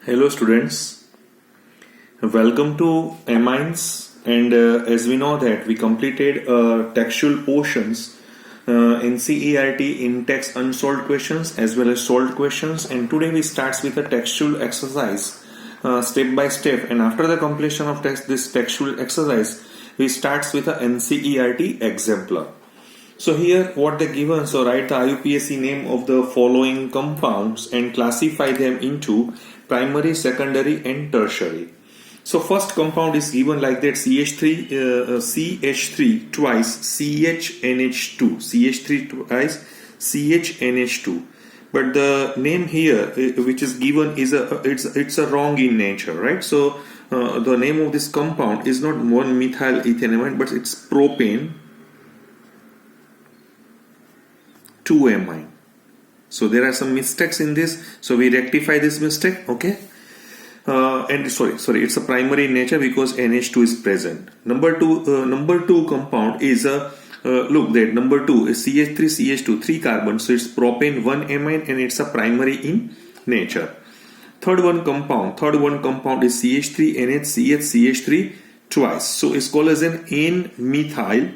Hello students, welcome to Amines, and as we know that we completed textual portions in CERT in text unsolved questions as well as solved questions, and today we starts with a textual exercise step by step, and after the completion of this textual exercise we starts with a NCERT exemplar. So here what they given, so write the IUPAC name of the following compounds and classify them into primary, secondary and tertiary. So first compound is given like that, CH3 twice CHNH2, CH3 twice CHNH2. But the name here which is given is it's a wrong in nature, right? So the name of this compound is not 1-methyl ethanamide, but it's propane 2-amine. So there are some mistakes in this, so we rectify this mistake, okay? And sorry, it's a primary in nature because NH2 is present. Number two compound is look that number 2 is CH3CH2, 3 carbons, so it's propane 1-amine and it's a primary in nature. Third one compound is CH3NH CH3 twice, so it's called as an N-methyl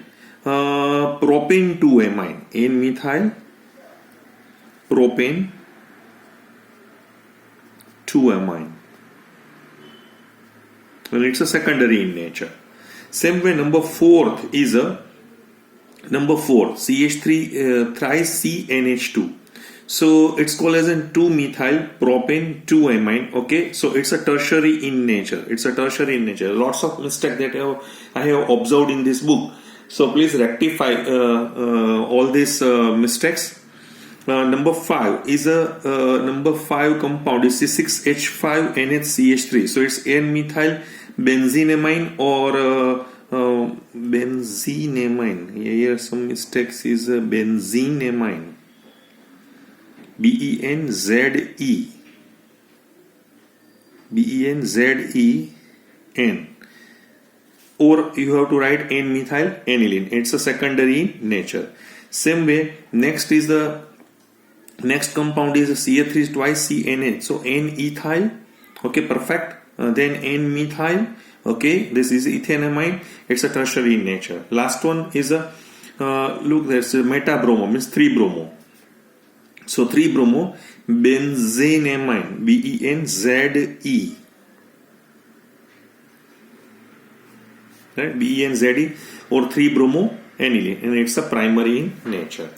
propane 2-amine, N-methyl propane 2-amine, and it's a secondary in nature. Same way number 4 is CH3 thrice CNH2, so it's called as an 2-methyl propane 2-amine, okay? So it's a tertiary in nature, lots of mistakes that I have observed in this book, so please rectify all these mistakes. Number 5 is number 5 compound is C6H5NHCH3, so it's N-methyl benzenamine or benzenamine. Here some mistakes is benzenamine, BENZEN, or you have to write N-methyl aniline. It's a secondary in nature. Same way, next compound is CH3 twice CNH, so N-ethyl, okay, perfect. Then N-methyl, okay, this is ethanamine, it's a tertiary in nature. Last one is look, there's a metabromo, means 3-bromo, so 3-bromo benzenamine, BENZE, right, BENZE, or 3-bromo aniline, and it's a primary in nature.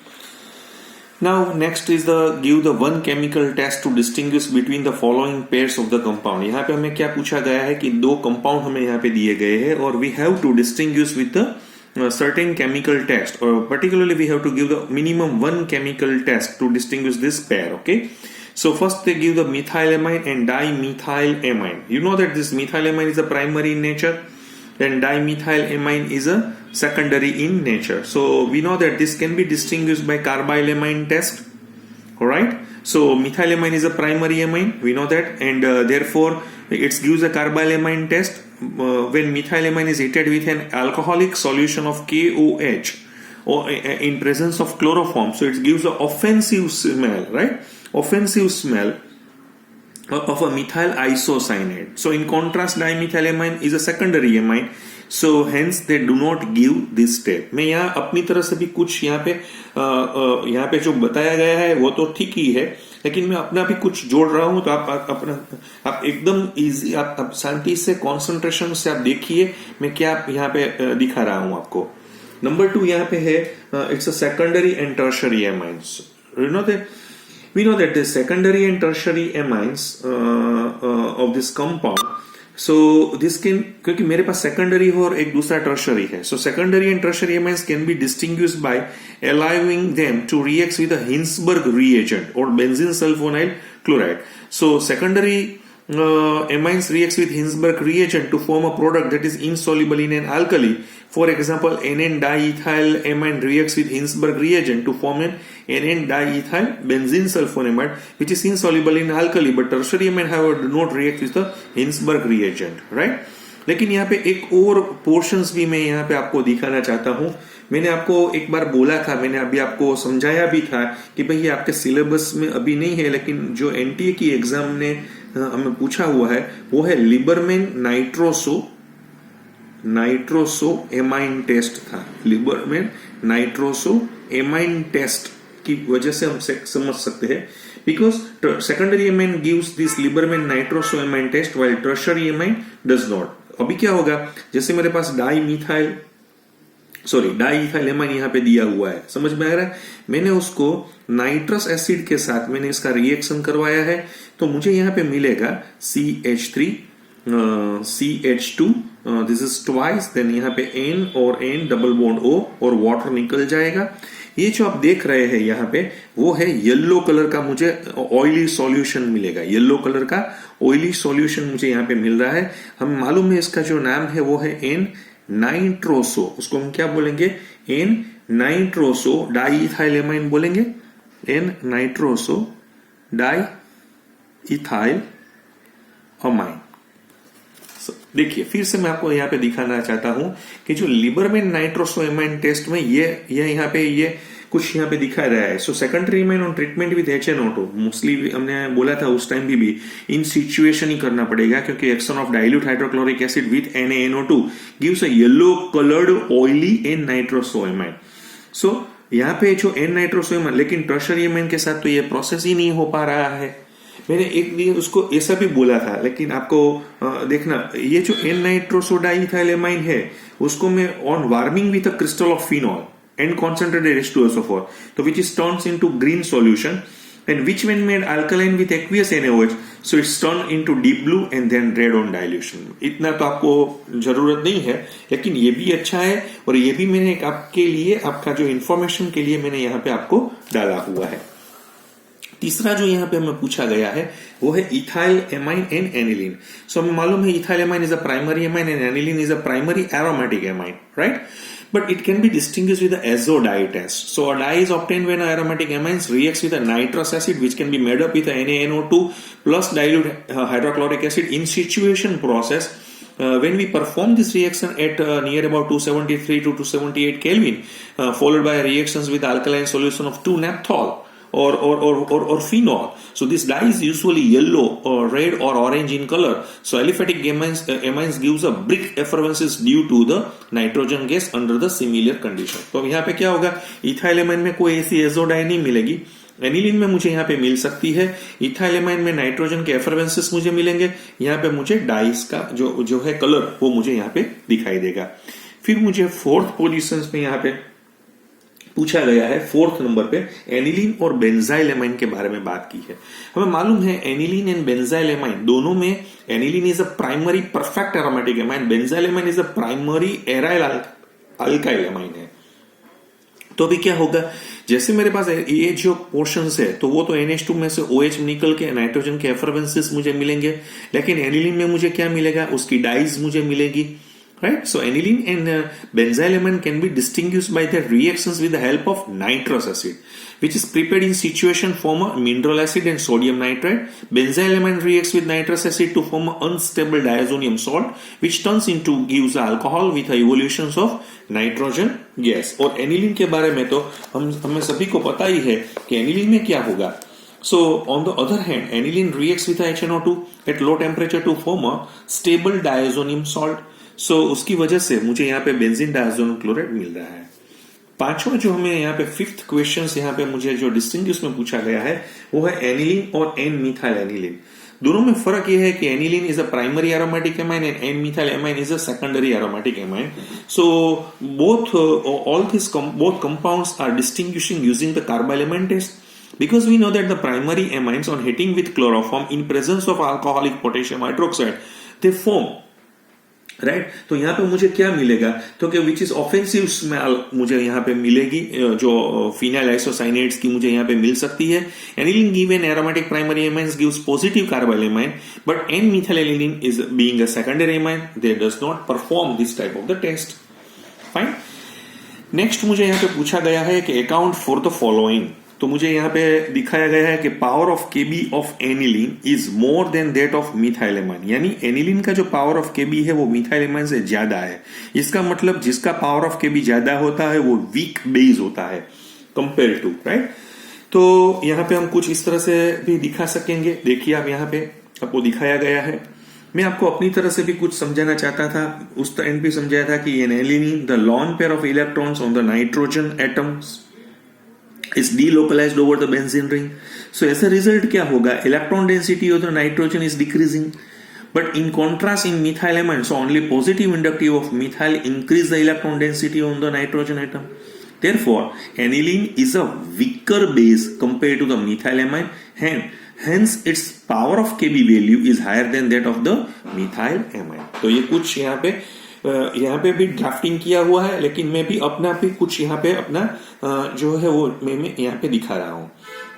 Now next is give the one chemical test to distinguish between the following pairs of the compound. यहाँ पे हमें क्या पूछा गया है कि 2 compound हमें यहाँ पे दिए गए हैं और we have to distinguish with the certain chemical test, or particularly we have to give the minimum one chemical test to distinguish this pair, okay? So first they give the methylamine and dimethylamine. You know that this methylamine is a primary in nature and dimethylamine is a secondary in nature. So we know that this can be distinguished by carbylamine test. Alright, so methylamine is a primary amine, we know that, and therefore it gives a carbylamine test when methylamine is heated with an alcoholic solution of KOH or in presence of chloroform. So it gives an offensive smell, right? Offensive smell of a methyl isocyanate. So in contrast, dimethylamine is a secondary amine, so hence they do not give this step. मैं यहाँ अपनी तरह से भी कुछ यहाँ पे जो बताया गया है वो तो ठीक ही है, लेकिन मैं अपना भी कुछ जोड़ रहा हूँ, तो आप एकदम इजी, आप शांति से कंसंट्रेशन से आप देखिए मैं क्या यहाँ पे दिखा रहा हूँ आपको. नंबर 2 यहाँ पे है, it's a secondary and tertiary amines. We know that the secondary and tertiary amines of this compound, so this can, क्योंकि मेरे पास secondary है और एक दूसरा tertiary है, so secondary and tertiary amines can be distinguished by allowing them to react with a Hinsberg reagent or benzene sulfonyl chloride. So secondary amines reacts with Hinsberg reagent to form a product that is insoluble in an alkali. For example, NN-diethylamine reacts with Hinsberg reagent to form an NN-diethyl benzene sulfonamide, which is insoluble in alkali, but tertiary amine however do not react with the Hinsberg reagent, right? लेकिन यहाँ पे एक और portions भी मैं यहाँ पे आपको दिखाना चाहता हूँ. मैंने आपको एक बार बोला था, मैंने अभी आपको समझाया भी था कि भाई आपके सिलेबस में अभी नहीं है, लेकिन जो एनटीए की एग्जाम ने हमें पूछा हुआ है वो है लिबरमैन नाइट्रोसो एमाइन टेस्ट था। लिबरमैन नाइट्रोसो एमाइन टेस्ट की वजह से हम समझ सकते हैं, because secondary amine gives this Liebermann nitroso amine test while tertiary amine does not. अभी क्या होगा, जैसे मेरे पास डाई इथाइल एमाइन यहाँ पे दिया हुआ है, समझ में आ रहा है, मैंने उसको नाइट्रस एसिड के साथ मैंने इसका रिएक्शन करवाया है, तो मुझे यहाँ पे मिलेगा CH3 CH2, this is twice, then यहाँ पे N और N डबल बॉन्ड O और वाटर निकल जाएगा। ये जो आप देख रहे हैं यहाँ पे वो है येलो कलर का मुझे ऑयली सॉल्यूशन मिलेगा, येलो कलर का ऑयली सॉल्यूशन मुझे यहाँ पे मिल रहा है। हमें मालूम है इसका जो नाम है वो है N नाइट्रोसो, उसको हम क्या बोलेंगे, N nitroso di ethyl amine बोलेंगे, N nitroso di ethyl amine. देखिए फिर से मैं आपको यहाँ पे दिखाना चाहता हूं कि जो लिबरमैन नाइट्रोसो एमाइन टेस्ट में ये यहाँ पे ये कुछ यहाँ पे दिखा रहा है। So secondary amine on treatment with HNO2 mostly हमने बोला था उस टाइम भी इन सिचुएशन ही करना पड़ेगा, क्योंकि action of dilute hydrochloric acid with NaNO2 gives a yellow coloured oily N nitroso amine. So यहाँ पे जो N नाइट्रोसो एमाइन, लेकिन टर्शियरी एमाइन के साथ तो ये प्रोसेस ही नहीं हो पा रहा है। मैंने एक दिन उसको ऐसा भी बोला था, लेकिन आपको देखना ये जो N नाइट्रोसो डाइइथाइल एमाइन है उसको मैं on warming with a crystal of phenol and concentrated H2SO4, so which is turns into green solution, and which when made alkaline with aqueous NaOH, so it's turned into deep blue and then red on dilution। इतना तो आपको जरूरत नहीं है, लेकिन ये भी अच्छा है और ये भी मैंने आपके लिए आपका जो इंफॉर्मेशन के लिए मैंने यहाँ पे आपको डाला हुआ है। तीसरा जो यहाँ पे हमें पूछा गया है वो है इथाइल एमाइन एंड एनिलीन। सो हमें मालूम है ethyl amine is a primary amine and aniline is a primary aromatic amine, right? But it can be distinguished with the azo dye test. So a dye is obtained when aromatic amines reacts with a nitrous acid, which can be made up with a NaNO2 plus dilute hydrochloric acid in situation process. When we perform this reaction at near about 273 to 278 Kelvin, followed by reactions with alkaline solution of 2-naphthol or phenol. So this dye is usually yellow or red or orange in color. So aliphatic amines gives a brick effervescence due to the nitrogen gas under the similar condition. तो यहाँ पे क्या होगा, ethyl amine में कोई ऐसी azo die नहीं मिलेगी, एनिलीन में मुझे यहाँ पे मिल सकती है, इथाइल एमाइन में नाइट्रोजन के एफरवेंसेस मुझे मिलेंगे, यहाँ पे मुझे डाइस का जो है कलर वो मुझे यहाँ पे दिखाई देगा। फिर मुझे फोर्थ पोजीशन पे यहाँ पे पूछा गया है, फोर्थ नंबर पे एनिलीन और बेंजाइल एमाइन के बारे में बात की है। हमें मालूम है एनिलीन एंड बेंजाइल एमाइन दोनों में aniline is a primary perfect aromatic amine, benzyl amine is a primary aryl alkyl amine है। तो अभी क्या होगा, जैसे मेरे पास ये जो पोर्शंस है तो वो तो NH2 में से OH निकल के नाइट्रोजन के एफरवेंसेस मुझे मिलेंगे, लेकिन एनिलीन में मुझे क्या मिलेगा, उसकी डाइज मुझे मिलेगी, right? So aniline and benzyl amine can be distinguished by their reactions with the help of nitrous acid, which is prepared in situation form a mineral acid and sodium nitrate. Benzyl amine reacts with nitrous acid to form an unstable diazonium salt, which turns into gives alcohol with the evolutions of nitrogen gas. और aniline के बारे में तो हमें सभी को पता ही है कि aniline में क्या होगा। So on the other hand, aniline reacts with HNO2 at low temperature to form a stable diazonium salt. So उसकी वजह से मुझे यहाँ पे बेंजीन डायज़ोनियम क्लोराइड मिल रहा है। पांचवा जो हमें यहाँ पे फिफ्थ क्वेश्चन यहाँ पे मुझे जो डिस्टिंग्विश में पूछा गया है वो है एनिलीन और एन मिथाइल एनिलीन। दोनों में फर्क यह है कि aniline is a primary aromatic amine and N methyl amine is a secondary aromatic amine. So both compounds are distinguishing using the carbyl amine test, because we know that the primary amines on hitting with chloroform in presence of alcoholic potassium hydroxide they form, right? तो यहाँ पे मुझे क्या मिलेगा, तो कि which is offensive smell मुझे यहाँ पे मिलेगी, जो फिनाइल आइसोसाइनेट्स की मुझे यहाँ पे मिल सकती है। Aniline given aromatic primary amines gives positive carbyl amine, but N methyl aniline is being a secondary amine, they does not perform this type of the test. Fine. Next मुझे यहाँ पे पूछा गया है कि अकाउंट फॉर द फॉलोइंग। तो मुझे यहाँ पे दिखाया गया है कि power of KB of aniline is more than that of methyl amine, यानी एनिलीन का जो पावर ऑफ केबी है वो मिथाइल एमाइन से ज्यादा है। इसका मतलब जिसका पावर ऑफ केबी ज्यादा होता है वो वीक बेस होता है कंपेयर टू, राइट? तो यहाँ पे हम कुछ इस तरह से भी दिखा सकेंगे। देखिए आप यहाँ पे आपको दिखाया गया है। मैं आपको अपनी तरह से भी कुछ समझाना चाहता था, उस एंड पे समझाया था कि aniline the lone pair of electrons on the nitrogen atoms is delocalized over the benzene ring. So as a result क्या होगा, electron density of the nitrogen is decreasing, but in contrast in methylamine, so only positive inductive of methyl increase the electron density on the nitrogen atom. Therefore aniline is a weaker base compared to the methylamine, hence its power of Kb value is higher than that of the methylamine. तो ये कुछ यहाँ पे भी drafting किया हुआ है, लेकिन मैं भी अपना भी कुछ यहाँ पे अपना जो है वो मैं यहाँ पे दिखा रहा हूँ।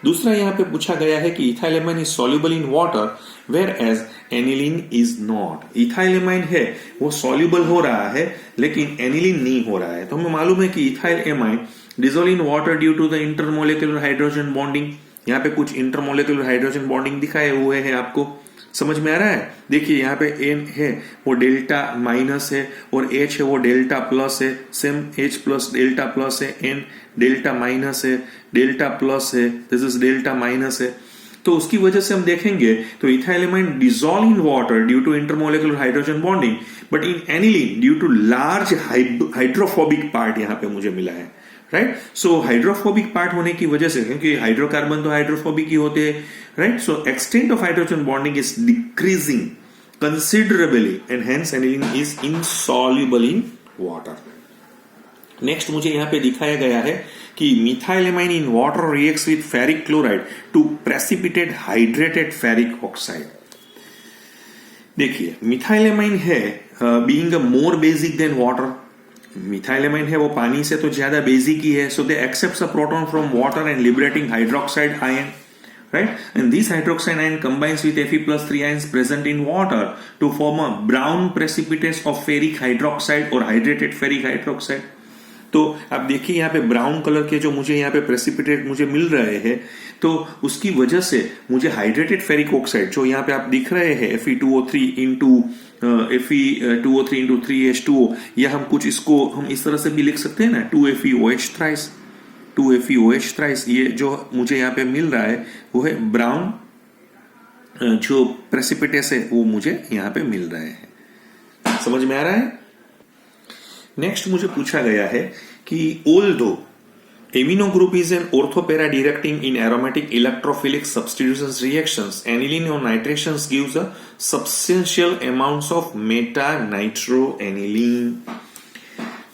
दूसरा यहाँ पे पूछा गया है कि ethylamine is soluble in water whereas aniline is not. Ethylamine है वो सॉल्युबल हो रहा है लेकिन एनिलीन नहीं हो रहा है। तो हमें मालूम है कि ethylamine dissolve in water due to the intermolecular hydrogen bonding. यहाँ पे कुछ इंटरमोलिकुलर हाइड्रोजन बॉन्डिंग दिखाए हुए हैं, आपको समझ में आ रहा है। देखिए यहाँ पे N है वो डेल्टा माइनस है और H है वो डेल्टा प्लस है, same H plus delta plus है, N डेल्टा माइनस है, डेल्टा प्लस है, दिस इज डेल्टा माइनस है। तो उसकी वजह से हम देखेंगे तो ethylamine dissolve in water due to intermolecular hydrogen bonding, but in aniline due to large hydrophobic part यहाँ पे मुझे मिला है, राइट। सो हाइड्रोफोबिक पार्ट होने की वजह से, क्योंकि हाइड्रोकार्बन तो हाइड्रोफोबिक ही होते हैं, right. So extent of hydrogen bonding is decreasing considerably and hence aniline is insoluble in water. Next मुझे यहाँ पे दिखाया गया है कि methylamine in water reacts with ferric chloride to precipitate hydrated ferric oxide. देखिए मिथाइलेमाइन है being a more basic than water, methylamine है वो पानी से तो ज्यादा बेसिक ही है, so they accepts a proton from water and liberating hydroxide ion, right? And this hydroxide ion combines with Fe+3 ions present in water to form a brown precipitate of ferric hydroxide or hydrated ferric hydroxide. तो आप देखिए यहाँ पे brown colour के जो मुझे यहाँ पे प्रेसिपिटेट मुझे मिल रहे हैं, तो उसकी वजह से मुझे हाइड्रेटेड फेरिक ऑक्साइड जो यहाँ पे आप दिख रहे हैं Fe2O3 into Fe2O3 into 3H2O, या हम कुछ इसको हम इस तरह से भी लिख सकते हैं ना, 2FeOH थ्राइस, 2FeOH थ्राइस। ये जो मुझे यहाँ पे मिल रहा है वो है ब्राउन जो प्रेसिपिटेस है वो मुझे यहाँ पे मिल रहे हैं। समझ में आ रहा है। नेक्स्ट मुझे पूछा गया है कि although amino group is an orthopara directing in aromatic electrophilic substitution reactions, aniline or nitrations gives a substantial amounts of meta nitroaniline.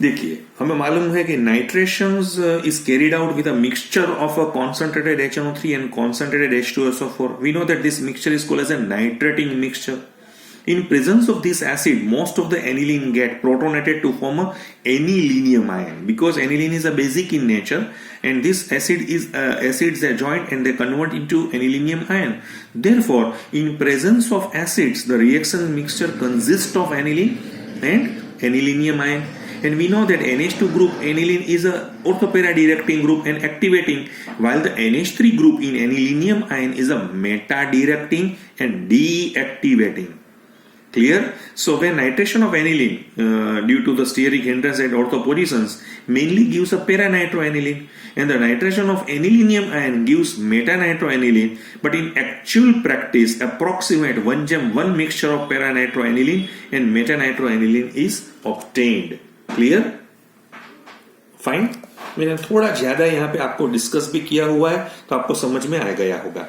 देखिए हमें मालूम है कि nitrations is carried out with a mixture of a concentrated HNO3 and concentrated H2SO4. We know that this mixture is called as a nitrating mixture. In presence of this acid, most of the aniline get protonated to form a anilinium ion, because aniline is a basic in nature, and this acids are joined and they convert into anilinium ion. Therefore, in presence of acids, the reaction mixture consists of aniline and anilinium ion. And we know that NH2 group aniline is a orthopara directing group and activating, while the NH3 group in anilinium ion is a meta directing and deactivating. Clear? So when nitration of aniline due to the steric hindrance at ortho positions mainly gives a para-nitroaniline, and the nitration of anilinium ion gives meta-nitroaniline, but in actual practice approximate 1:1 mixture of para-nitroaniline and meta-nitroaniline is obtained. Clear? Fine? मैंने थोड़ा ज्यादा यहाँ पे आपको discuss भी किया हुआ है तो आपको समझ में आ गया होगा.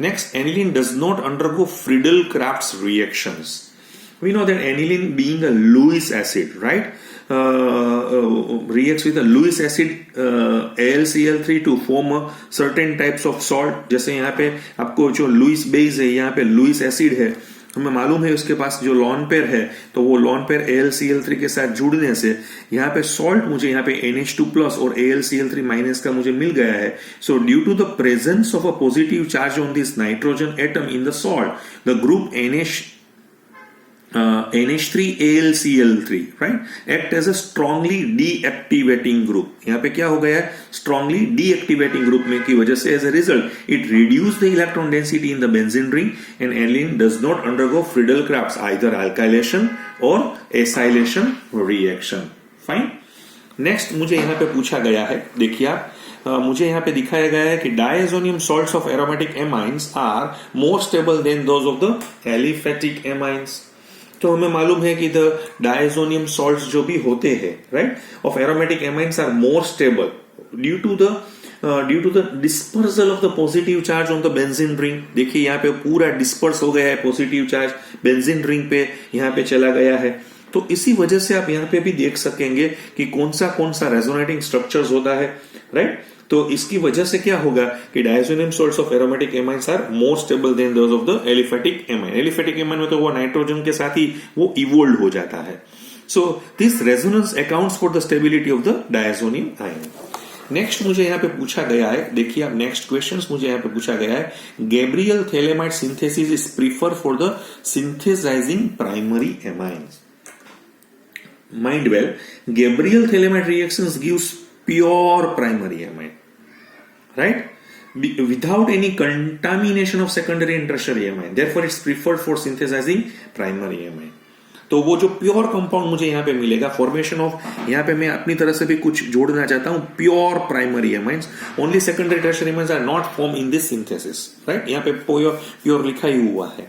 Next, aniline does not undergo Friedel-Crafts reactions. We know that aniline, being a Lewis acid, right, reacts with a Lewis acid AlCl3 to form a certain types of salt. जैसे यहाँ पे आपको जो Lewis base है, यहाँ पे Lewis acid है, हमें मालूम है उसके पास जो लॉन पेयर है, तो वो लॉन पेयर AlCl3 के साथ जुड़ने से यहाँ पे सॉल्ट मुझे यहाँ पे NH2+ और AlCl3- का मुझे मिल गया है. So due to the presence of a positive charge on this nitrogen atom in the salt, the group NH3AlCl3, right, act as a strongly deactivating group. यहाँ पे क्या हो गया है, strongly deactivating group में की वजह से as a result it reduces the electron density in the benzene ring, and aniline does not undergo Friedel-Crafts either alkylation or acylation reaction. Fine. Next मुझे यहाँ पे पूछा गया है, देखिए आप मुझे यहाँ पे दिखाया गया है कि diazonium salts of aromatic amines are more stable than those of the aliphatic amines. तो हमें मालूम है कि द डायजोनियम सॉल्ट्स जो भी होते हैं right of aromatic amines are more stable due to the dispersal of the positive charge on the benzene ring. देखिए यहाँ पे पूरा डिस्पर्स हो गया है, पॉजिटिव चार्ज बेंजीन रिंग पे यहाँ पे चला गया है। तो इसी वजह से आप यहाँ पे भी देख सकेंगे कि कौन सा रेजोनेटिंग स्ट्रक्चर्स होता है राइट। तो इसकी वजह से क्या होगा कि diazonium salts of aromatic amines are more stable than those of the aliphatic amine. Aliphatic amine में तो वो नाइट्रोजन के साथ ही वो इवोल्व हो जाता है। So this resonance accounts for the stability of the diazonium ion. Next मुझे यहाँ पे पूछा गया है, देखिए आप नेक्स्ट क्वेश्चंस मुझे यहाँ पे पूछा गया है, Gabriel phthalimide synthesis is prefer for the synthesising primary amines. Mind well, Gabriel Thalamide reactions gives pure primary amine, right? Without any contamination of secondary and tertiary amine. Therefore, it's preferred for synthesizing primary amine. तो वो जो pure compound मुझे यहाँ पे मिलेगा, formation of, यहाँ पे मैं अपनी तरह से भी कुछ जोड़ना चाहता हूँ, pure primary amines, only secondary tertiary amines are not form in this synthesis, right. यहाँ पे प्योर लिखा ही हुआ है,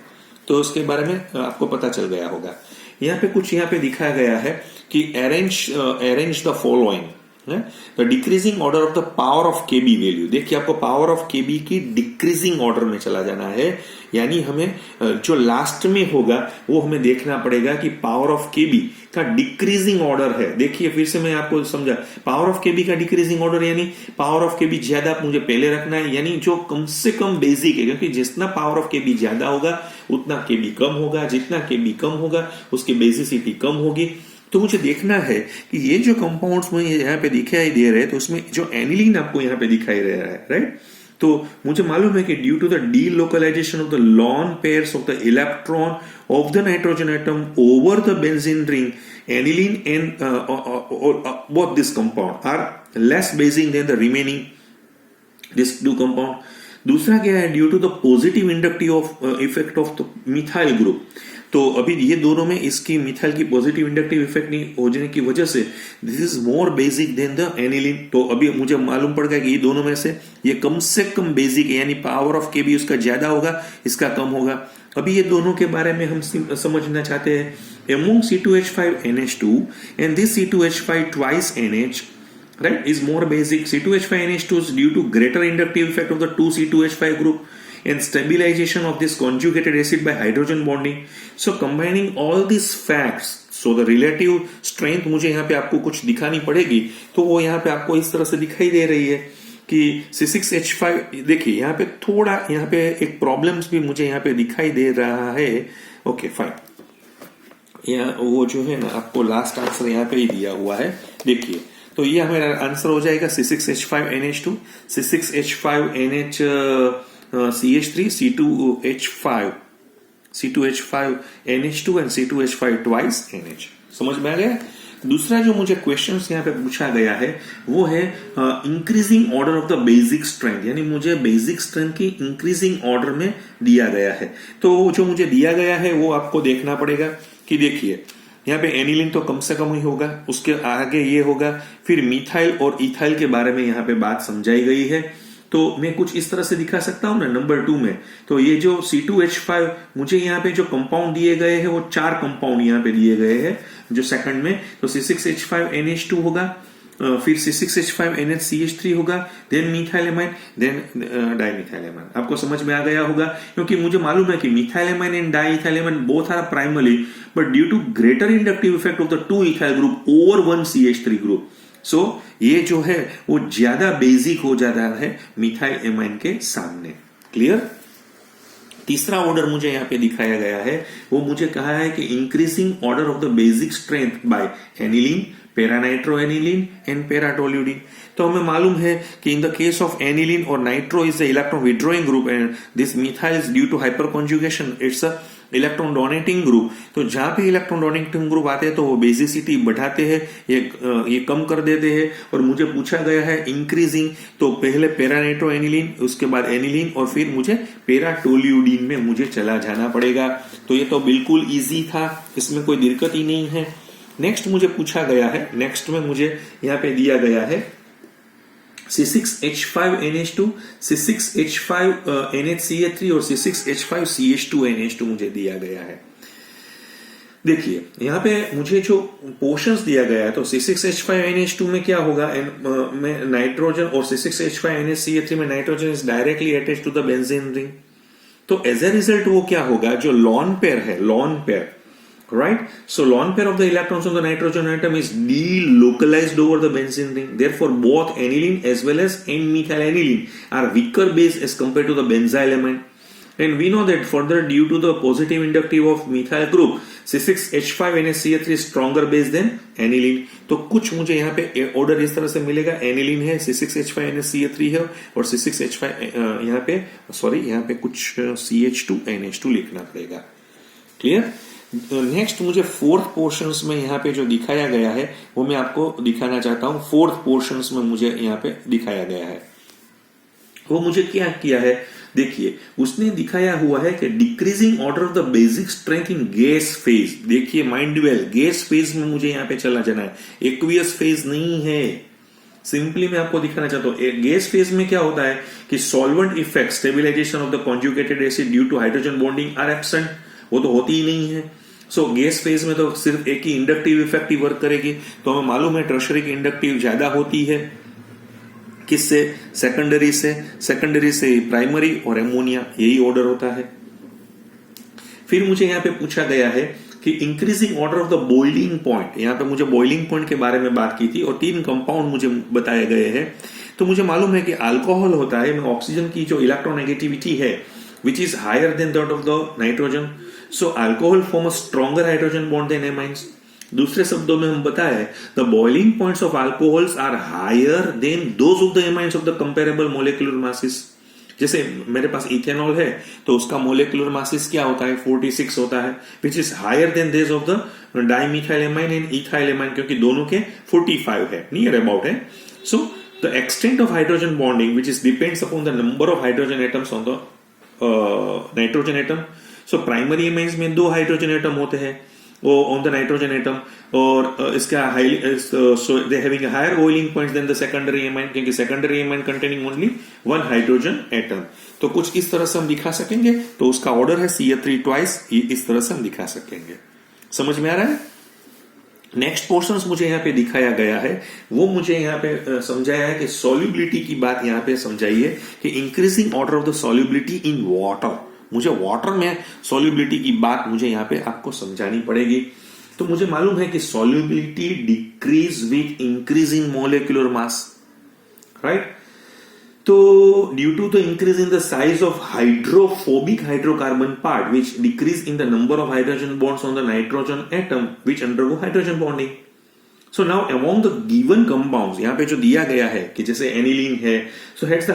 तो उसके बारे में आपको पता चल गया होगा। यहाँ पे कुछ यहाँ पे दिखाया गया है कि arrange the following, the decreasing order of the power of KB value. देखिए आपको पावर ऑफ केबी की डिक्रीजिंग ऑर्डर में चला जाना है, यानी हमें जो लास्ट में होगा वो हमें देखना पड़ेगा कि पावर ऑफ केबी का डिक्रीजिंग ऑर्डर है। देखिए फिर से मैं आपको समझा, पावर ऑफ केबी का डिक्रीजिंग ऑर्डर यानी पावर ऑफ केबी ज्यादा मुझे पहले रखना है, यानी जो कम से कम बेसिक है, क्योंकि जितना पावर ऑफ केबी ज्यादा होगा उतना केबी कम होगा, जितना केबी कम होगा उसकी बेसिसिटी कम होगी। तो मुझे देखना है कि ये जो कंपाउंड्स मुझे यहाँ पे दिखाई दे रहे हैं, तो उसमें जो एनिलीन आपको यहाँ पे दिखाई दे रहा है, राइट। तो मुझे मालूम है कि due to the delocalization of the lone pairs of the electron of the nitrogen atom over the benzene ring, aniline and both this compound are less basic than the remaining this two compound. दूसरा क्या है, due to the positive inductive effect of the methyl group. तो अभी ये दोनों में इसकी methyl की पॉजिटिव इंडक्टिव इफेक्ट नहीं हो जाने की वजह से this is more basic than the aniline. तो अभी मुझे मालूम पड़ गया कि ये दोनों में से ये कम से कम बेसिक है, यानी पावर ऑफ के भी उसका ज्यादा होगा, इसका कम होगा। अभी ये दोनों के बारे में हम समझना चाहते हैं। Among C2H5NH2 and this C2H5 twice NH, right, is more basic. C2H5NH2 is due to greater inductive effect of the 2C2H5 group and stabilization of this conjugated acid by hydrogen bonding. So combining all these facts, so the relative strength मुझे यहाँ पे आपको कुछ दिखानी पड़ेगी, तो वो यहाँ पे आपको इस तरह से दिखाई दे रही है कि C6H5, देखिए यहाँ पे थोड़ा यहाँ पे एक प्रॉब्लम्स भी मुझे यहाँ पे दिखाई दे रहा है। ओके फाइन, यहाँ वो जो है ना आपको लास्ट आंसर यहाँ पे ही दिया हुआ है, देखिए। तो ये हमारा आंसर हो जाएगा C6H5NH2, C6H5NH CH3, C2H5NH2 and C2H5 twice NH। समझ में आ गया। दूसरा जो मुझे क्वेश्चन यहाँ पे पूछा गया है वो है increasing order of the basic strength, यानी मुझे बेसिक स्ट्रेंथ की इंक्रीजिंग ऑर्डर में दिया गया है। तो जो मुझे दिया गया है वो आपको देखना पड़ेगा कि देखिए यहाँ पे एनिलीन तो कम से कम ही होगा, उसके आगे ये होगा, फिर मिथाइल और इथाइल के बारे में यहाँ पे बात समझाई गई है। तो मैं कुछ इस तरह से दिखा सकता हूं ना नंबर 2 में। तो ये जो C2H5 मुझे यहाँ पे जो कंपाउंड दिए गए हैं वो 4 कंपाउंड यहाँ पे दिए गए हैं जो सेकंड में। तो C6H5NH2 होगा, फिर C6H5NHCH3 होगा, देन मिथाइलेमाइन, देन डाइमिथाइलेमाइन। आपको समझ में आ गया होगा, क्योंकि मुझे मालूम है कि methylamine and dimethylamine both are primary, but due to greater inductive effect of the 2 ethyl group over 1 CH3 group, so ये जो है वो ज्यादा बेसिक हो जाता है मिथाइल एमाइन के सामने। क्लियर। तीसरा ऑर्डर मुझे यहाँ पे दिखाया गया है, वो मुझे कहा है कि increasing order of the basic strength by aniline, paranitroaniline and paratoluidine. तो हमें मालूम है कि in the case of aniline और nitro is the electron withdrawing group and this methyl is due to hyperconjugation, it's a electron donating group. तो जहां पे electron donating group आते हैं तो वो बेसिसिटी बढ़ाते हैं, ये कम कर देते हैं। और मुझे पूछा गया है इंक्रीजिंग, तो पहले पैरानाइट्रो एनिलीन, उसके बाद एनिलीन, और फिर मुझे पैराटोल्यूडीन में मुझे चला जाना पड़ेगा। तो ये तो बिल्कुल इजी था, इसमें कोई दिक्कत ही नहीं है। नेक्स्ट मुझे पूछा गया है, नेक्स्ट में मुझे यहाँ पे दिया गया है C6H5NH2, C6H5NHCl3 और C6H5CH2NH2 मुझे दिया गया है। देखिए यहाँ पे मुझे जो पोर्शंस दिया गया है, तो C6H5NH2 में क्या होगा, में नाइट्रोजन, और C6H5NHCl3 में nitrogen is directly attached to the benzene ring. तो एज ए रिजल्ट वो क्या होगा, जो लॉन पेयर है, lone pair, right? So lone pair of the electrons on the nitrogen atom is delocalized over the benzene ring. Therefore, both aniline as well as N-methyl aniline are weaker base as compared to the benzyl amine. And we know that further, due to the positive inductive of methyl group, C6H5NHCl3 is stronger base than aniline. तो कुछ मुझे यहाँ पे order इस तरह से मिलेगा, aniline है, C6H5NHCl3 है, और C6H5 यहाँ पे कुछ CH2NH2 लिखना पड़ेगा। क्लियर? नेक्स्ट मुझे फोर्थ पोर्शंस में यहाँ पे जो दिखाया गया है वो मैं आपको दिखाना चाहता हूं। फोर्थ पोर्शंस में मुझे यहाँ पे दिखाया गया है, वो मुझे क्या किया है, देखिए उसने दिखाया हुआ है कि decreasing order of the basic strength in gas phase. देखिए माइंड वेल, गैस फेज में मुझे यहाँ पे चला जाना है, एक्वियस फेज नहीं है। सिंपली मैं आपको दिखाना चाहता हूं, गैस फेज में क्या होता है कि solvent effect, stabilization of the conjugated acid due to hydrogen bonding are absent, वो तो होती ही नहीं है। सो गैस फेज में तो सिर्फ एक ही इंडक्टिव इफेक्ट ही वर्क करेगी। तो हमें मालूम है टर्शरी की इंडक्टिव ज्यादा होती है, किससे, सेकेंडरी से प्राइमरी, और एमोनिया, यही ऑर्डर होता है। फिर मुझे यहाँ पे पूछा गया है कि increasing order of the boiling point, यहाँ पे मुझे बॉइलिंग पॉइंट के बारे में बात की थी और 3 कंपाउंड मुझे बताए गए हैं। तो मुझे मालूम है कि अल्कोहल होता है, ऑक्सीजन की जो इलेक्ट्रोनेगेटिविटी है which is higher than that of the nitrogen, so alcohol form a stronger hydrogen bond than amines. दूसरे शब्दों में हम बताएं, the boiling points of alcohols are higher than those of the amines of the comparable molecular masses. जैसे मेरे पास ethanol है तो उसका मोलिकुलर मासिस क्या होता है, 46 होता है, which is higher than those of the dimethylamine and ethylamine, क्योंकि दोनों के 45 है, near about है। So the extent of hydrogen bonding which is depends upon the number of hydrogen atoms on the nitrogen atom. So primary amines में 2 hydrogen atom होते हैं वो on the nitrogen atom, और इसका so they having higher boiling points than the secondary amine, क्योंकि secondary amine containing only 1 hydrogen atom. तो कुछ इस तरह से हम दिखा सकेंगे, तो उसका ऑर्डर है CH3 ट्वाइस, इस तरह से हम दिखा सकेंगे। समझ में आ रहा है? नेक्स्ट पोर्शंस मुझे यहाँ पे दिखाया गया है, वो मुझे यहाँ पे समझाया है कि सॉल्युबिलिटी की बात यहाँ पे समझाई है कि increasing order of the solubility in water. मुझे वाटर में सॉल्युबिलिटी की बात मुझे यहाँ पे आपको समझानी पड़ेगी। तो मुझे मालूम है कि solubility decrease with increase in molecular mass, right. तो due to the increase in the size of hydrophobic hydrocarbon part which decrease in the number of hydrogen bonds on the nitrogen atom which undergo hydrogen bonding. So now among the given compounds, यहाँ पे जो दिया गया है कि जैसे aniline है, so has the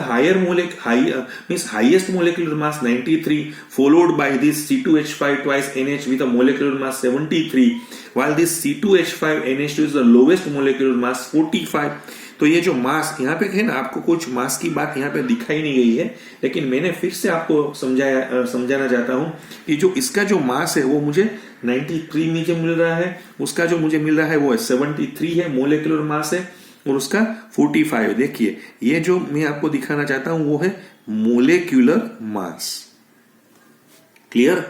highest molecular mass 93 followed by this C2H5 twice NH with a molecular mass 73 while this C2H5NH2 is the lowest molecular mass 45। तो ये जो मास यहाँ पे है ना, आपको कुछ मास की बात यहाँ पे दिखाई नहीं गई है, लेकिन मैंने फिर से आपको समझाना चाहता हूं कि जो इसका जो मास है वो मुझे 93 मुझे मिल रहा है, उसका जो मुझे मिल रहा है वो 73 है मोलिकुलर मास है, और उसका 45। देखिए ये जो मैं आपको दिखाना चाहता हूं वो है मोलिकुलर मास। क्लियर?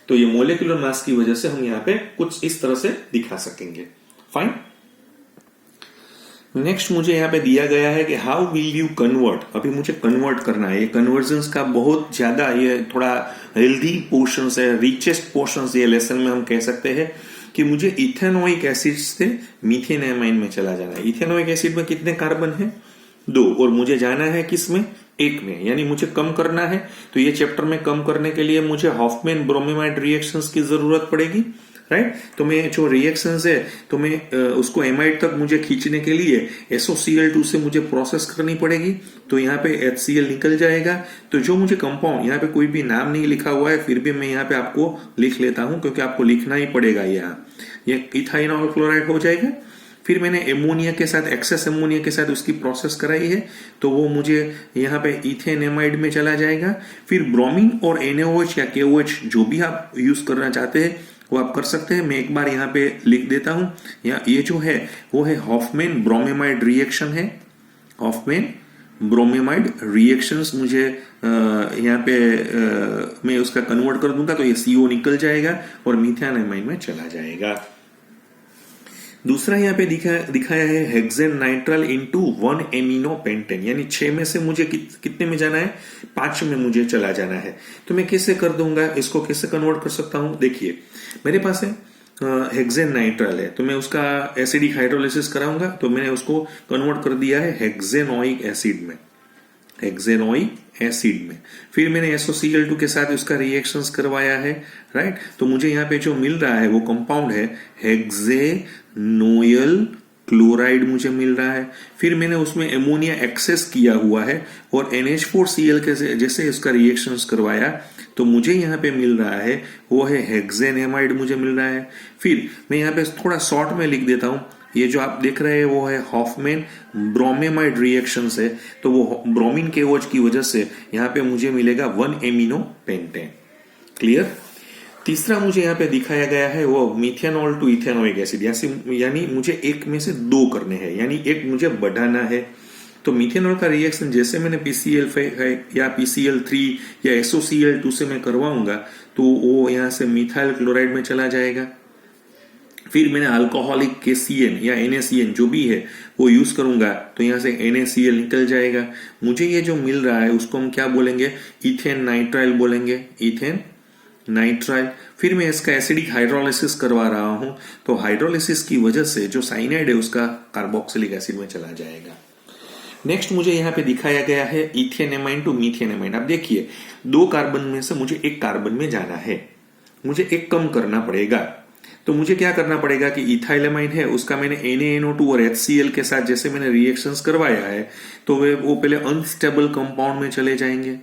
तो ये मोलिकुलर मास की वजह से हम यहाँ पे कुछ इस तरह से दिखा सकेंगे। फाइन। नेक्स्ट मुझे यहाँ पे दिया गया है कि हाउ विल यू कन्वर्ट, अभी मुझे कन्वर्ट करना है। ये कन्वर्जन्स का बहुत ज्यादा ये थोड़ा हेल्दी पोर्शंस है, रिचेस्ट पोर्शंस ये लेसन में हम कह सकते हैं कि मुझे इथेनोइक एसिड से मीथेन एमाइन में चला जाना है। इथेनोइक एसिड में कितने कार्बन है? 2, और मुझे जाना है किसमें? 1 में, यानी मुझे कम करना है। तो ये चैप्टर में कम करने के लिए मुझे हॉफमैन ब्रोमीमाइड रिएक्शंस की जरूरत पड़ेगी, राइट। तो मैं जो रिएक्शंस है तो मैं उसको एमाइड तक मुझे खींचने के लिए SOCl2 से मुझे प्रोसेस करनी पड़ेगी। तो यहाँ पे HCl निकल जाएगा। तो जो मुझे कंपाउंड, यहाँ पे कोई भी नाम नहीं लिखा हुआ है, फिर भी मैं यहाँ पे आपको लिख लेता हूं क्योंकि आपको लिखना ही पड़ेगा। यहाँ ये इथाइनॉल क्लोराइड हो जाएगा। फिर मैंने एमोनिया के साथ, एक्सेस एमोनिया के साथ उसकी प्रोसेस कराई है, तो वो मुझे यहाँ पे इथेन एमाइड में चला जाएगा। फिर ब्रोमीन और NaOH या KOH जो भी आप यूज करना चाहते हैं वो आप कर सकते हैं। मैं एक बार यहाँ पे लिख देता हूं, ये जो है वो है हॉफमैन ब्रोमीमाइड रिएक्शन है, हॉफमैन ब्रोमेमाइड रिएक्शंस मुझे यहाँ पे मैं उसका कन्वर्ट कर दूंगा तो ये CO निकल जाएगा और मीथाइलएमाइन में चला जाएगा। दूसरा यहाँ पे दिखाया है hexane nitrile into 1 amino pentane, यानी 6 में से मुझे कितने में जाना है, 5 में मुझे चला जाना है। तो मैं कैसे कर दूंगा, इसको कैसे कन्वर्ट कर सकता हूं? देखिए मेरे पास है हेक्सेन नाइट्राइल है, तो मैं उसका एसिडिक हाइड्रोलिसिस कराऊंगा, तो मैंने उसको कन्वर्ट कर दिया है हेक्सेनोइक एसिड में, हेक्सेनोइक एसिड में। फिर मैंने SOCl2 के साथ उसका रिएक्शंस करवाया है, राइट। तो मुझे यहाँ पे जो मिल रहा है वो कंपाउंड है हेक्सेनोयल क्लोराइड मुझे मिल रहा है। फिर मैंने उसमें एमोनिया एक्सेस किया हुआ है और NH4Cl के जैसे इसका रिएक्शंस करवाया तो मुझे यहाँ पे मिल रहा है वो है हेक्सेनएमाइड मुझे मिल रहा है। फिर मैं यहाँ पे थोड़ा शॉर्ट में लिख देता हूँ, ये जो आप देख रहे हैं वो है हॉफमैन ब्रोमेमाइड रिएक्शन है, तो वो ब्रोमीन के OH की वजह से यहाँ पे मुझे मिलेगा 1 एमिनो पेंटेन। क्लियर। तीसरा मुझे यहाँ पे दिखाया गया है वो मिथेनॉल टू इथेनोइक एसिड, यानी मुझे एक में से 2 करने हैं, यानी एक मुझे बढ़ाना है। तो मिथेनॉल का रिएक्शन जैसे मैंने PCl5 या PCl3 या SOCl2 से मैं करवाऊंगा तो वो यहाँ से मिथाइल क्लोराइड में चला जाएगा। फिर मैंने अल्कोहलिक KCN या NaCN जो भी है वो यूज करूंगा तो यहाँ से NaCl निकल जाएगा। मुझे ये जो मिल रहा है उसको हम क्या बोलेंगे, इथेन नाइट्राइल बोलेंगे, इथेन नाइट्राइल। फिर मैं इसका एसिडिक हाइड्रोलिसिस करवा रहा हूं तो हाइड्रोलिसिस की वजह से जो साइनाइड है उसका कार्बोक्सिलिक एसिड में चला जाएगा। नेक्स्ट मुझे यहाँ पे दिखाया गया है इथेनेमाइन टू मीथेनेमाइन। अब देखिए 2 कार्बन में से मुझे 1 कार्बन में जाना है, मुझे 1 कम करना पड़ेगा। तो मुझे क्या करना पड़ेगा कि इथाइलेमाइन है उसका मैंने NaNO2 और HCl के साथ जैसे मैंने रिएक्शंस करवाया है तो वो पहले अनस्टेबल कंपाउंड में चले जाएंगे।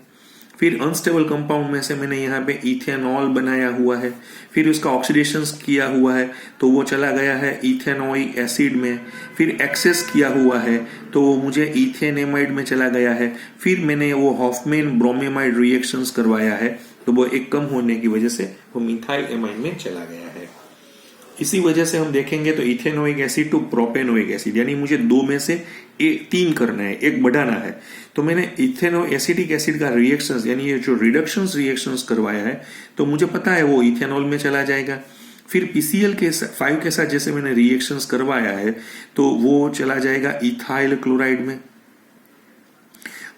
फिर अनस्टेबल कंपाउंड में से मैंने यहाँ पे इथेनॉल बनाया हुआ है, फिर उसका ऑक्सीडेशन किया हुआ है तो वो चला गया है इथेनोइक एसिड में। फिर एक्सेस किया हुआ है तो वो मुझे इथेनेमाइड में चला गया है। फिर मैंने वो हॉफमैन ब्रोमेमाइड रिएक्शंस करवाया है तो वो 1 कम होने की वजह से वो मिथाइल एमाइड में चला गया है। इसी वजह से हम देखेंगे तो ethanoic acid to propanoic acid, यानी मुझे 2 में से 3 करना है, 1 बढ़ाना है। तो मैंने इथेनो एसिडिक एसिड का रिएक्शंस यानी ये जो रिडक्शंस रिएक्शंस करवाया है तो मुझे पता है वो इथेनॉल में चला जाएगा। फिर PCl5 के साथ जैसे मैंने रिएक्शंस करवाया है तो वो चला जाएगा इथाइल क्लोराइड में।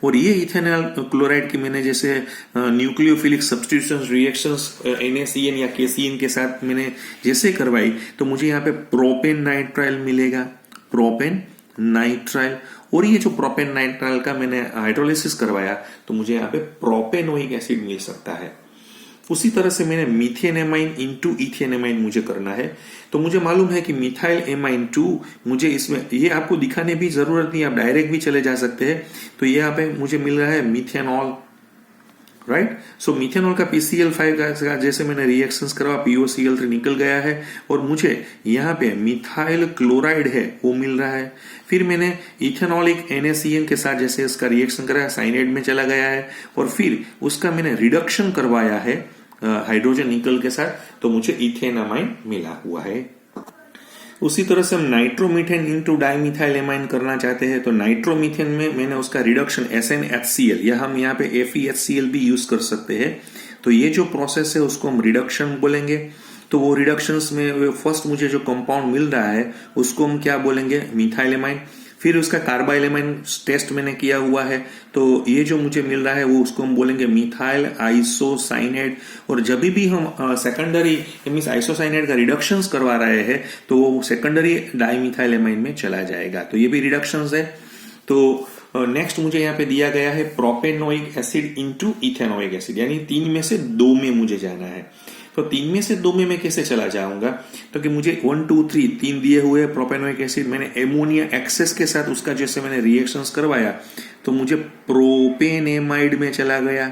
और ये इथेनॉल क्लोराइड की मैंने जैसे न्यूक्लियोफिलिक सब्स्टिट्यूशन रिएक्शंस NaCN या KCN के साथ मैंने जैसे करवाई तो मुझे यहाँ पे प्रोपेन नाइट्राइल मिलेगा, प्रोपेन नाइट्राइल। और ये जो प्रोपेन नाइट्राइल का मैंने हाइड्रोलिसिस करवाया तो मुझे यहाँ पे प्रोपेनोइक एसिड मिल सकता है। उसी तरह से मैंने मीथेनेमाइन इनटू इथेनेमाइन मुझे करना है तो मुझे मालूम है कि मिथाइल एमाइन 2 मुझे इसमें, ये आपको दिखाने भी जरूरत नहीं, आप डायरेक्ट भी चले जा सकते हैं। तो यहाँ पे मुझे मिल रहा है मिथेनॉल, राइट। सो मिथेनॉल का PCl5 का जैसे मैंने रिएक्शंस करवा POCl3 निकल गया है और मुझे यहाँ पे मिथाइल क्लोराइड है वो मिल रहा है। फिर मैंने इथेनॉलिक NaCN के साथ जैसे इसका रिएक्शन कराया साइनाइड में चला गया है और फिर उसका मैंने रिडक्शन करवाया है हाइड्रोजन निकल के साथ तो मुझे इथेनामाइन मिला हुआ है। उसी तरह से हम नाइट्रोमीथेन इनटू डाइमिथाइल एमाइन करना चाहते हैं तो नाइट्रोमीथेन में मैंने उसका रिडक्शन SnHCl या हम यहाँ पे FeHCl भी यूज कर सकते हैं। तो ये जो प्रोसेस है उसको हम रिडक्शन बोलेंगे। तो वो रिडक्शंस में फर्स्ट मुझे जो कंपाउंड मिल रहा है उसको हम क्या बोलेंगे, मिथाइल एमाइन। फिर उसका कार्बाइल एमाइन टेस्ट मैंने किया हुआ है तो ये जो मुझे मिल रहा है वो उसको हम बोलेंगे मिथाइल आइसोसाइनेट। और जब भी हम सेकेंडरी मींस आइसोसाइनेट का रिडक्शंस करवा रहे हैं तो वो सेकेंडरी डाइमिथाइल एमाइन में चला जाएगा। तो ये भी रिडक्शंस है। तो नेक्स्ट मुझे यहाँ पे दिया गया है propanoic acid into ethanoic acid, यानी 3 में से 2 में मुझे जाना है। तो 3 में से 2 में मैं कैसे चला जाऊंगा, तो कि मुझे 1 2 3 दिए हुए प्रोपेनोइक एसिड, मैंने एमोनिया एक्सेस के साथ उसका जैसे मैंने रिएक्शंस करवाया तो मुझे प्रोपेनेमाइड में चला गया।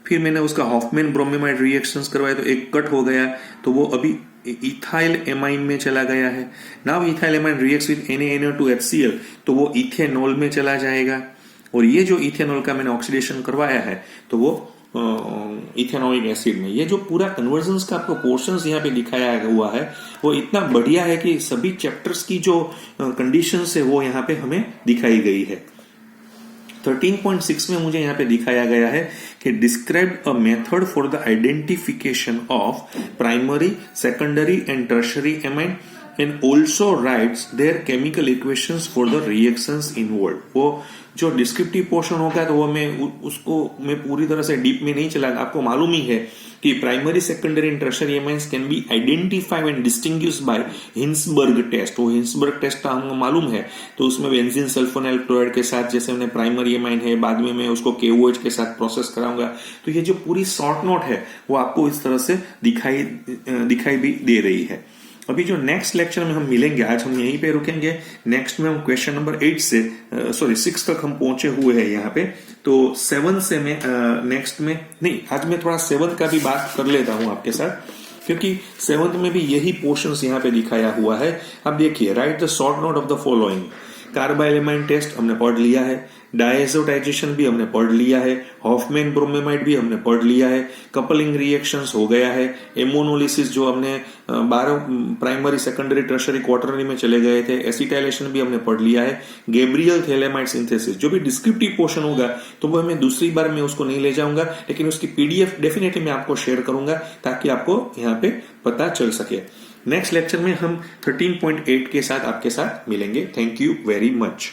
फिर मैंने उसका हॉफमैन ब्रोमेमाइड रिएक्शंस करवाया तो 1 कट हो गया तो वो अभी इथाइल एमाइन में चला गया है। Now ethyl amine reacts with NaNO2 HCl तो वो इथेनॉल में चला जाएगा। और ये जो इथेनॉल का मैंने ऑक्सीडेशन करवाया है तो वो इथेनोइक एसिड में। ये जो पूरा कन्वर्जन्स का आपको पोर्शंस यहाँ पे दिखाया हुआ है वो इतना बढ़िया है कि सभी चैप्टर्स की जो कंडीशंस है वो यहाँ पे हमें दिखाई गई है। 13.6 में मुझे यहाँ पे दिखाया गया है कि describe a method for the identification of primary, secondary and tertiary amine and also rights there chemical equations for the reactions involve. वो जो डिस्क्रिप्टिव पोर्शन होगा तो वो मैं पूरी तरह से डीप में नहीं चला, आपको मालूम ही है कि primary, secondary and tertiary amines can be identified and distinguish by Hinsberg test. वो हिंसबर्ग टेस्ट हमको मालूम है, तो उसमें बेंजीन सल्फोनाइल क्लोराइड के साथ जैसे हमने प्राइमरी एमाइन है, बाद में मैं उसको KOH के साथ प्रोसेस कराऊंगा। तो ये जो पूरी शॉर्ट नोट है वो आपको इस तरह से दिखाई भी दे रही है। अभी जो नेक्स्ट लेक्चर में हम मिलेंगे, आज हम यहीं पे रुकेंगे। नेक्स्ट में हम क्वेश्चन नंबर 6 तक हम पहुंचे हुए हैं यहाँ पे। तो 7 से मैं नेक्स्ट में नहीं, आज मैं थोड़ा 7 का भी बात कर लेता हूं आपके साथ, क्योंकि 7 में भी यही पोर्शंस यहाँ पे दिखाया हुआ है। अब देखिए, write the short note of the following. Carbylamine test हमने पढ़ लिया है, डायजोटाइजेशन भी हमने पढ़ लिया है, हॉफमैन ब्रोमेमाइड भी हमने पढ़ लिया है, कपलिंग रिएक्शंस हो गया है, एमोनोलिसिस जो हमने 12 प्राइमरी, सेकेंडरी, टर्शरी, क्वार्टरनरी में चले गए थे, एसिटाइलेशन भी हमने पढ़ लिया है, गैब्रियल थैलेमाइड सिंथेसिस। जो भी डिस्क्रिप्टिव पोर्शन होगा तो वो मैं दूसरी बार में उसको नहीं ले जाऊंगा, लेकिन उसकी PDF डेफिनेटली मैं आपको शेयर करूंगा ताकि आपको यहाँ पे पता चल सके। नेक्स्ट लेक्चर में हम 13.8 के साथ आपके साथ मिलेंगे। Thank you very much.